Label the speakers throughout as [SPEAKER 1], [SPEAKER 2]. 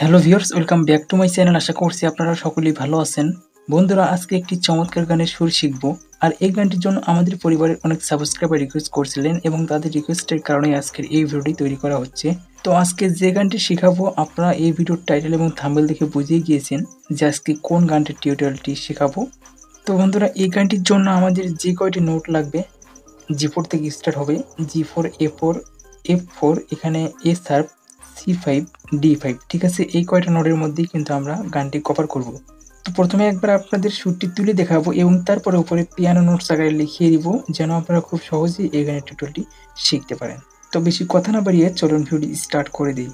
[SPEAKER 1] Hello viewers, welcome back to my channel. আশা করছি আপনারা সকলেই ভালো আছেন। বন্ধুরা, আজকে একটি চমৎকার গানের সুর শিখব। আর এই গানটির জন্য আমাদের পরিবারের অনেক সাবস্ক্রাইবার রিকোয়েস্ট করছিলেন এবং তাদের রিকোয়েস্টের কারণেই আজকের এই ভিডিওটি তৈরি করা হচ্ছে। তো আজকে যে গানটি শেখাবো, আপনারা এই ভিডিওর টাইটেল এবং থাম্বনেল দেখে বুঝেই গিয়েছেন যে আজকে কোন গানটির টিউটোরিয়ালটি শেখাবো। তো বন্ধুরা, এই গানটির জন্য আমাদের যে কয়টি নোট লাগবে, G4 থেকে স্টার্ট হবে। G4, A4, F4, এখানে A শার্প, C5, D5, ঠিক আছে? এই কয়টা নোটের মধ্যেই কিন্তু আমরা গানটি কভার করব। তো প্রথমে একবার আপনাদের সুরটি তুলে দেখাবো এবং তারপরে উপরে পিয়ানো নোটস আকারে লিখিয়ে দিব, যেন আপনারা খুব সহজেই এই গানের টিউটোরিয়ালটি শিখতে পারেন। তো বেশি কথা না বাড়িয়ে চলুন ভিডিওটি স্টার্ট করে দিই।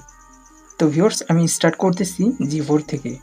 [SPEAKER 1] তো ভিউয়ার্স, আমি স্টার্ট করতেছি G4 থেকে।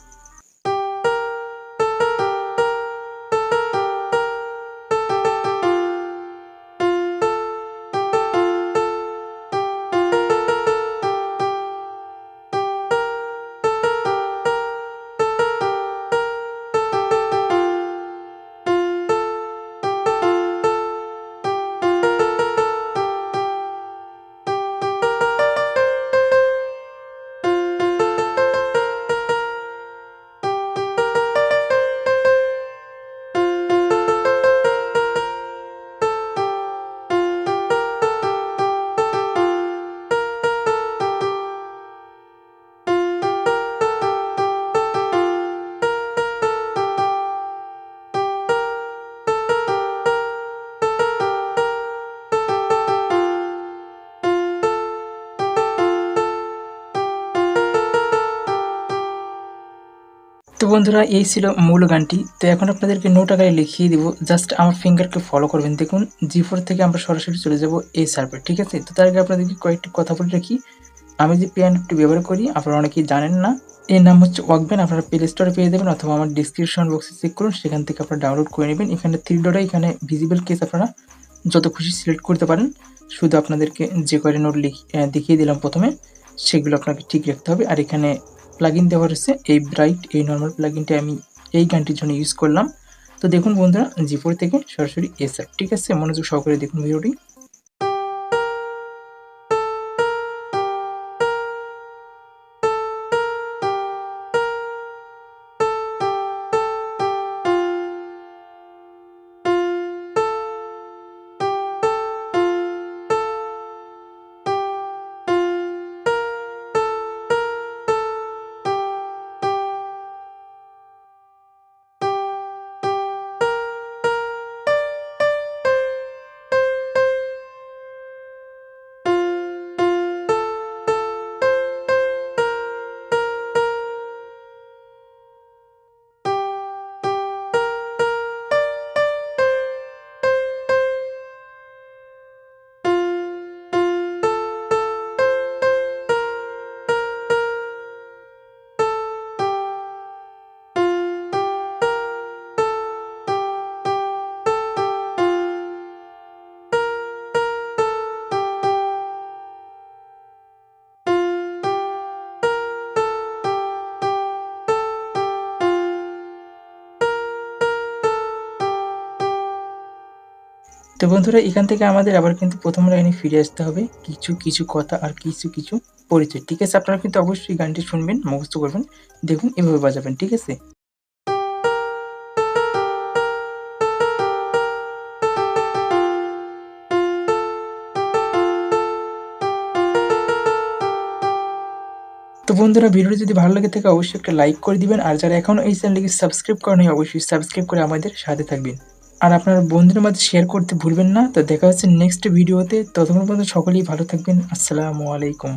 [SPEAKER 1] তো বন্ধুরা, এই ছিল মূল গানটি। তো এখন আপনাদেরকে নোট আকারে লিখিয়ে দিব, জাস্ট আমার ফিঙ্গারকে ফলো করবেন। দেখুন, G4 থেকে আমরা সরাসরি চলে যাব A শার্পে, ঠিক আছে? তো তার আগে আপনাদেরকে কয়েকটি কথা বলে রাখি। আমি যে পিয়ানোটি ব্যবহার করি, আপনারা অনেকেই জানেন না, এর নাম হচ্ছে ওয়াকম্যান। আপনারা প্লে স্টোরে পেয়ে যাবেন অথবা আমার ডিসক্রিপশন বক্সে চেক করুন, সেখান থেকে আপনারা ডাউনলোড করে নেবেন। এখানে 3 ডটে এখানে ভিজিবল কেস আপনারা যত খুশি সিলেক্ট করতে পারেন। শুধু আপনাদেরকে যে কয়টা নোট দেখিয়ে দিলাম প্রথমে, সেগুলো আপনাকে ঠিক রাখতে হবে। আর এখানে প্লাগইন দেওয়া রয়েছে, এই ব্রাইট, এই নরমাল প্লাগইনটা আমি এই গানটির জন্য ইউজ করলাম। তো দেখুন বন্ধুরা, G4 থেকে সরাসরি A শার্প, ঠিক আছে? মনোযোগ সহকারে দেখুন ভিডিওটি। তো বন্ধুরা, এখান থেকে আমাদের আবার কিন্তু প্রথম লাইনে ফিরে আসতে হবে। কিছু কিছু কথা আর কিছু কিছু পরিচয়, ঠিক আছে? আপনারা কিন্তু অবশ্যই গানটি শুনবেন, মুখস্থ করবেন। দেখুন, এভাবে বাজাবেন, ঠিক আছে? তো বন্ধুরা, ভিডিওটি যদি ভালো লাগে থাকে অবশ্যই একটা লাইক করে দিবেন। আর যারা এখনো এই চ্যানেলটিকে সাবস্ক্রাইব করেনি, অবশ্যই সাবস্ক্রাইব করে আমাদের সাথে থাকবেন। আর আপনার বন্ধুদের মাঝে শেয়ার করতে ভুলবেন না। তো দেখা হচ্ছে নেক্সট ভিডিওতে। ততক্ষণ পর্যন্ত সকলেই ভালো থাকবেন। আসসালামু আলাইকুম।